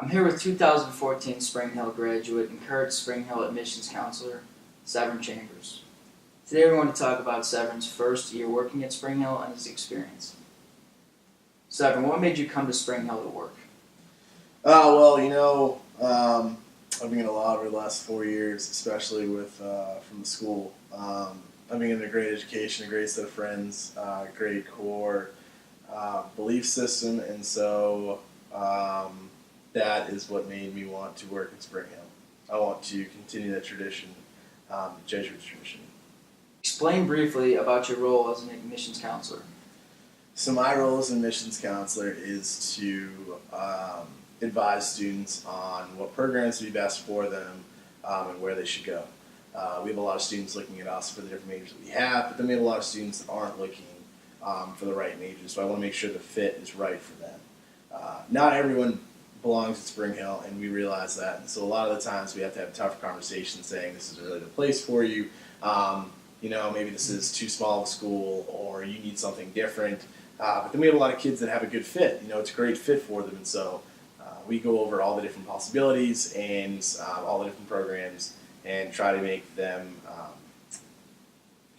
I'm here with 2014 Spring Hill graduate and current Spring Hill admissions counselor, Severin. Today we want to talk about Severin's first year working at Spring Hill and his experience. Severin, what made you come to Spring Hill to work? I've been getting a lot over the last 4 years, especially with from the school. I've been getting a great education, a great set of friends, great core belief system, and so that is what made me want to work at Spring Hill. I want to continue that tradition, the Jesuit tradition. Explain briefly about your role as an admissions counselor. So my role as an admissions counselor is to advise students on what programs would be best for them and where they should go. We have a lot of students looking at us for the different majors that we have, but then we have a lot of students that aren't looking for the right majors, so I want to make sure the fit is right for them. Not everyone belongs at Spring Hill, and we realize that, and so a lot of the times we have to have tough conversations saying this is really the place for you. Maybe this is too small of a school, or you need something different. But then we have a lot of kids that have a good fit. It's a great fit for them, and so we go over all the different possibilities and all the different programs and try to make them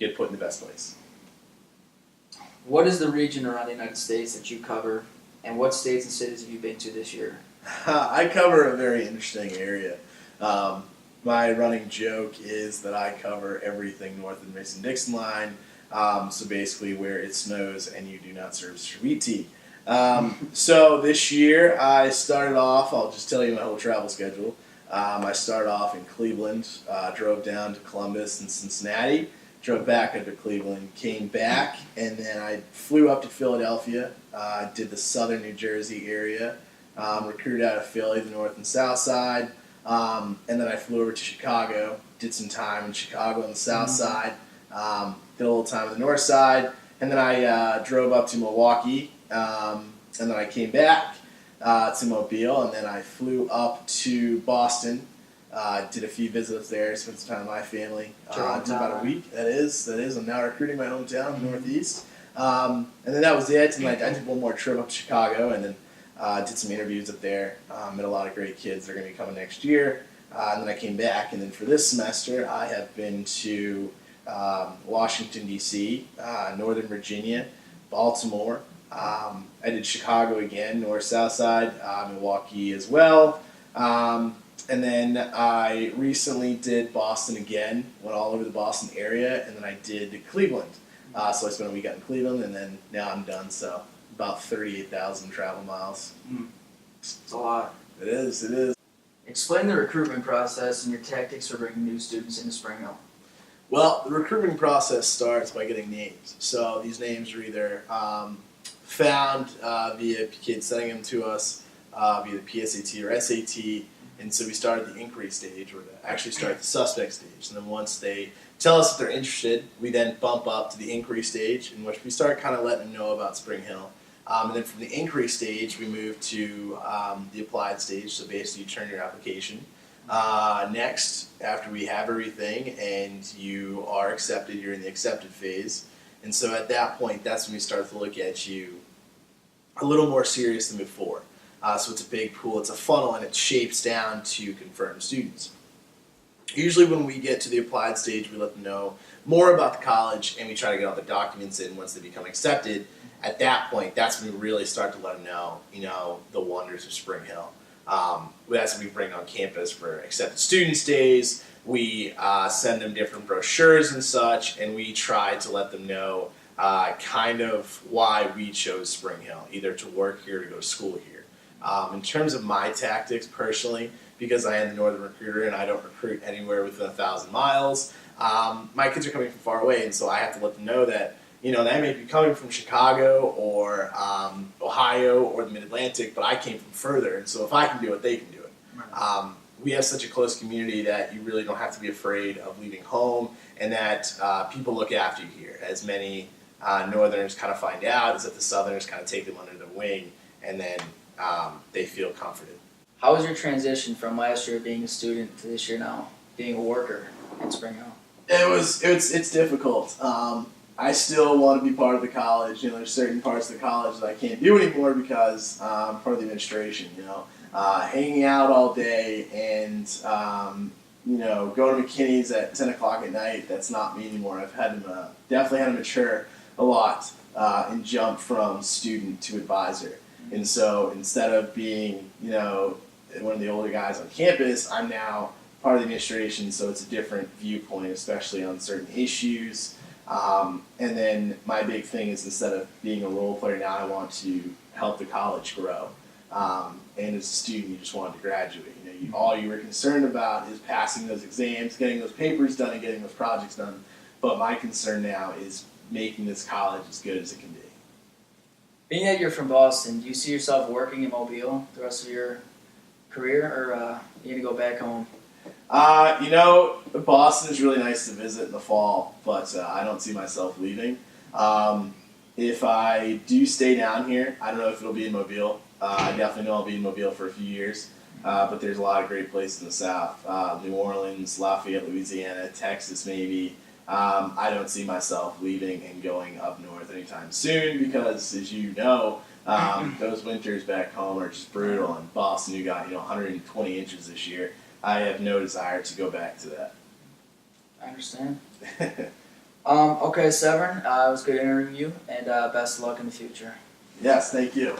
get put in the best place. What is the region around the United States that you cover, and what states and cities have you been to this year? I cover a very interesting area. My running joke is that I cover everything north of the Mason-Dixon line, so basically where it snows and you do not serve sweet tea. So this year I started off, I'll just tell you my whole travel schedule. I started off in Cleveland, drove down to Columbus and Cincinnati, drove back up to Cleveland, came back, and then I flew up to Philadelphia, did the southern New Jersey area, recruited out of Philly, the north and south side, and then I flew over to Chicago, did some time in Chicago on the south side, did a little time on the north side, and then I drove up to Milwaukee, and then I came back to Mobile, and then I flew up to Boston, did a few visits there, spent some time with my family, did about a week. That is, I'm now recruiting my hometown, the Northeast, and then that was it, and I did one more trip up to Chicago, and then did some interviews up there, met a lot of great kids that are going to be coming next year, and then I came back, and then for this semester I have been to Washington, D.C., Northern Virginia, Baltimore. I did Chicago again, north-south side, Milwaukee as well. And then I recently did Boston again, went all over the Boston area, and then I did Cleveland. So I spent a week out in Cleveland, and then now I'm done, so about 38,000 travel miles. It's a lot. It is. Explain the recruitment process and your tactics for bringing new students into Spring Hill. Well, the recruitment process starts by getting names. So these names are either found via kids sending them to us via the PSAT or SAT, and so we start at the inquiry stage, or actually start at the suspect stage, and then once they tell us that they're interested, we then bump up to the inquiry stage, in which we start kind of letting them know about Spring Hill. And then from the inquiry stage, we move to the applied stage, so basically you turn your application. Next, after we have everything and you are accepted, you're in the accepted phase. And so at that point, that's when we start to look at you a little more serious than before. So it's a big pool, it's a funnel, and it shapes down to confirmed students. Usually when we get to the applied stage, we let them know more about the college, and we try to get all the documents in once they become accepted. At that point, that's when we really start to let them know, the wonders of Spring Hill. That's when we bring on campus for accepted students days. We send them different brochures and such, and we try to let them know kind of why we chose Spring Hill, either to work here or to go to school here. In terms of my tactics personally, because I am the northern recruiter and I don't recruit anywhere within 1,000 miles, my kids are coming from far away, and so I have to let them know that they may be coming from Chicago or Ohio or the Mid-Atlantic, but I came from further, and so if I can do it, they can do it. We have such a close community that you really don't have to be afraid of leaving home, and that people look after you here. As many Northerners kind of find out, is that the Southerners kind of take them under their wing, and then they feel comforted. How was your transition from last year being a student to this year now being a worker at Spring Hill? It's difficult. I still want to be part of the college. There's certain parts of the college that I can't do anymore because I'm part of the administration. hanging out all day and going to McKinney's at 10 o'clock at night. That's not me anymore. I've had to definitely had to mature a lot and jump from student to advisor. And so instead of being one of the older guys on campus, I'm now part of the administration, so it's a different viewpoint, especially on certain issues. And then my big thing is, instead of being a role player now, I want to help the college grow. And as a student, you just wanted to graduate. All you were concerned about is passing those exams, getting those papers done, and getting those projects done. But my concern now is making this college as good as it can be. Being that you're from Boston, do you see yourself working in Mobile the rest of your career, or are you gonna go back home? Boston is really nice to visit in the fall, but I don't see myself leaving. If I do stay down here, I don't know if it'll be in Mobile. I definitely know I'll be in Mobile for a few years, but there's a lot of great places in the South. New Orleans, Lafayette, Louisiana, Texas maybe. I don't see myself leaving and going up north anytime soon because, as you know, those winters back home are just brutal. And Boston, you got 120 inches this year. I have no desire to go back to that. I understand. Okay, Severin, it was good interviewing you, and best of luck in the future. Yes, thank you.